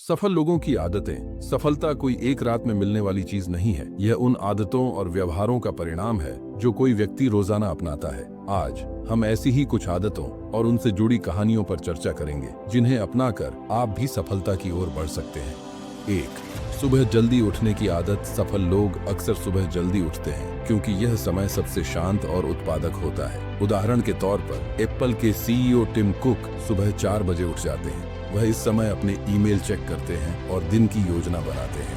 सफल लोगों की आदतें। सफलता कोई एक रात में मिलने वाली चीज नहीं है। यह उन आदतों और व्यवहारों का परिणाम है जो कोई व्यक्ति रोजाना अपनाता है। आज हम ऐसी ही कुछ आदतों और उनसे जुड़ी कहानियों पर चर्चा करेंगे जिन्हें अपनाकर आप भी सफलता की ओर बढ़ सकते हैं। 1. सुबह जल्दी उठने की आदत। सफल लोग अक्सर सुबह जल्दी उठते हैं क्योंकि यह समय सबसे शांत और उत्पादक होता है। उदाहरण के तौर पर एप्पल के सीईओ टिम कुक सुबह 4 बजे उठ जाते हैं। वह इस समय अपने ईमेल चेक करते हैं और दिन की योजना बनाते हैं।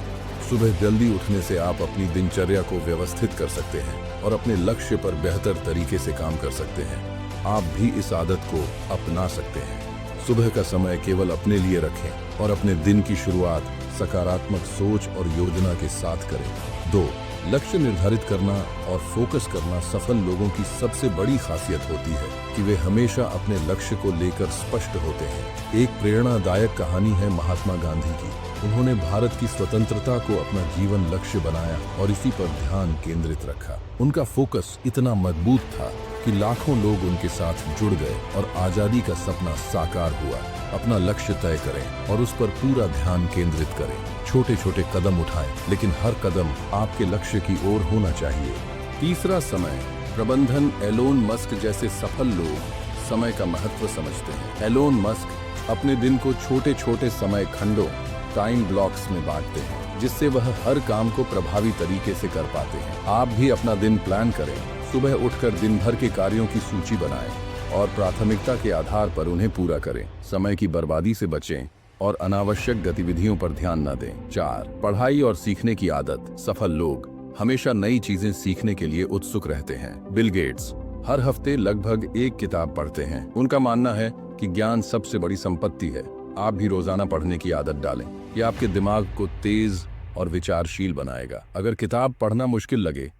सुबह जल्दी उठने से आप अपनी दिनचर्या को व्यवस्थित कर सकते हैं और अपने लक्ष्य पर बेहतर तरीके से काम कर सकते हैं। आप भी इस आदत को अपना सकते हैं। सुबह का समय केवल अपने लिए रखें और अपने दिन की शुरुआत सकारात्मक सोच और योजना के साथ करें। 2. लक्ष्य निर्धारित करना और फोकस करना। सफल लोगों की सबसे बड़ी खासियत होती है कि वे हमेशा अपने लक्ष्य को लेकर स्पष्ट होते हैं। एक प्रेरणादायक कहानी है महात्मा गांधी की। उन्होंने भारत की स्वतंत्रता को अपना जीवन लक्ष्य बनाया और इसी पर ध्यान केंद्रित रखा। उनका फोकस इतना मजबूत था कि लाखों लोग उनके साथ जुड़ गए और आजादी का सपना साकार हुआ। अपना लक्ष्य तय करें और उस पर पूरा ध्यान केंद्रित करें। छोटे छोटे कदम उठाएं, लेकिन हर कदम आपके लक्ष्य की ओर होना चाहिए। 3. समय प्रबंधन। एलोन मस्क जैसे सफल लोग समय का महत्व समझते हैं। एलोन मस्क अपने दिन को छोटे छोटे समय खंडों टाइम ब्लॉक्स में बांटते हैं, जिससे वह हर काम को प्रभावी तरीके से कर पाते हैं। आप भी अपना दिन प्लान करें। सुबह उठकर दिन भर के कार्यों की सूची बनाएं और प्राथमिकता के आधार पर उन्हें पूरा करें। समय की बर्बादी से बचें और अनावश्यक गतिविधियों पर ध्यान न दें। 4. पढ़ाई और सीखने की आदत। सफल लोग हमेशा नई चीजें सीखने के लिए उत्सुक रहते हैं। बिल गेट्स हर हफ्ते लगभग 1 किताब पढ़ते हैं। उनका मानना है कि ज्ञान सबसे बड़ी संपत्ति है। आप भी रोजाना पढ़ने की आदत डालें। यह आपके दिमाग को तेज और विचारशील बनाएगा। अगर किताब पढ़ना मुश्किल लगे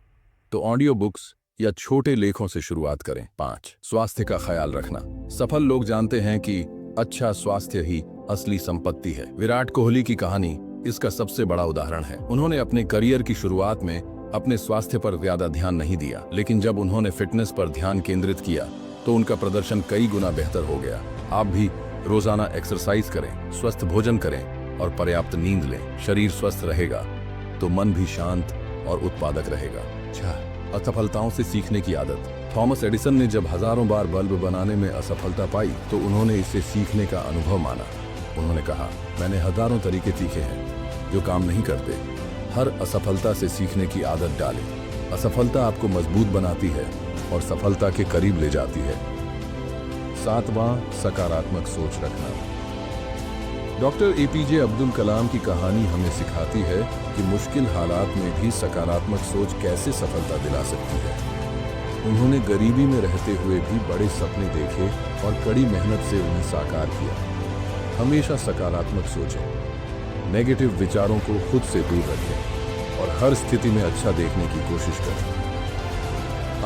तो ऑडियो बुक्स या छोटे लेखों से शुरुआत करें। 5. स्वास्थ्य का ख्याल रखना। सफल लोग जानते हैं कि अच्छा स्वास्थ्य ही असली संपत्ति है। विराट कोहली की कहानी इसका सबसे बड़ा उदाहरण है। उन्होंने अपने करियर की शुरुआत में अपने स्वास्थ्य पर ज्यादा ध्यान नहीं दिया, लेकिन जब उन्होंने फिटनेस पर ध्यान केंद्रित किया तो उनका प्रदर्शन कई गुना बेहतर हो गया। आप भी रोजाना एक्सरसाइज करें, स्वस्थ भोजन करें और पर्याप्त नींद लें। शरीर स्वस्थ रहेगा तो मन भी शांत और उत्पादक रहेगा। 6. असफलताओं से सीखने की आदत। थॉमस एडिसन ने जब हजारों बार बल्ब बनाने में असफलता पाई तो उन्होंने इसे सीखने का अनुभव माना। उन्होंने कहा, मैंने हजारों तरीके सीखे हैं जो काम नहीं करते। हर असफलता से सीखने की आदत डालें। असफलता आपको मजबूत बनाती है और सफलता के करीब ले जाती है। 7वां सकारात्मक सोच रखना। डॉक्टर एपीजे अब्दुल कलाम की कहानी हमें सिखाती है कि मुश्किल हालात में भी सकारात्मक सोच कैसे सफलता दिला सकती है। उन्होंने गरीबी में रहते हुए भी बड़े सपने देखे और कड़ी मेहनत से उन्हें साकार किया। हमेशा सकारात्मक सोचें, नेगेटिव विचारों को खुद से दूर रखें और हर स्थिति में अच्छा देखने की कोशिश करें।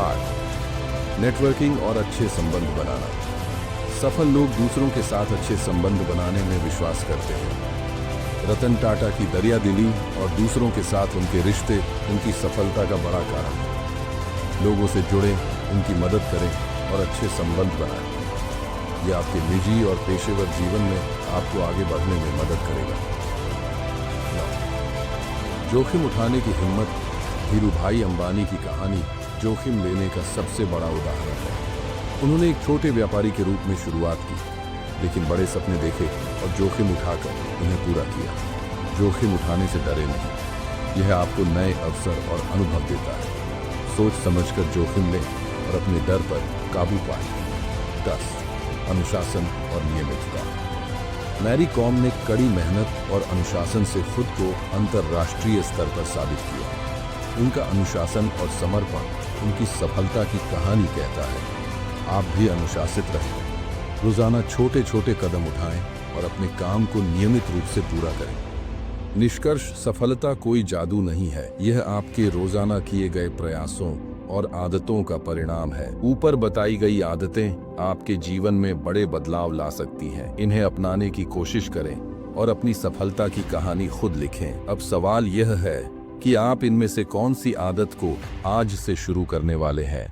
8. नेटवर्किंग और अच्छे संबंध बनाना। सफल लोग दूसरों के साथ अच्छे संबंध बनाने में विश्वास करते हैं। रतन टाटा की दरियादिली और दूसरों के साथ उनके रिश्ते उनकी सफलता का बड़ा कारण है। लोगों से जुड़ें, उनकी मदद करें और अच्छे संबंध बनाएं। यह आपके निजी और पेशेवर जीवन में आपको आगे बढ़ने में मदद करेगा। 9. जोखिम उठाने की हिम्मत। धीरूभाई अंबानी की कहानी जोखिम लेने का सबसे बड़ा उदाहरण है। उन्होंने एक छोटे व्यापारी के रूप में शुरुआत की, लेकिन बड़े सपने देखे और जोखिम उठाकर उन्हें पूरा किया। जोखिम उठाने से डरे नहीं। यह आपको नए अवसर और अनुभव देता है। सोच समझकर जोखिम लें और अपने डर पर काबू पाएं। 10. अनुशासन और नियमितता। मैरी कॉम ने कड़ी मेहनत और अनुशासन से खुद को अंतर्राष्ट्रीय स्तर पर साबित किया। उनका अनुशासन और समर्पण उनकी सफलता की कहानी कहता है। आप भी अनुशासित रहें। रोजाना छोटे छोटे कदम उठाएं और अपने काम को नियमित रूप से पूरा करें। निष्कर्ष, सफलता कोई जादू नहीं है। यह आपके रोजाना किए गए प्रयासों और आदतों का परिणाम है। ऊपर बताई गई आदतें आपके जीवन में बड़े बदलाव ला सकती हैं। इन्हें अपनाने की कोशिश करें और अपनी सफलता की कहानी खुद लिखें। अब सवाल यह है कि आप इनमें से कौन सी आदत को आज से शुरू करने वाले हैं।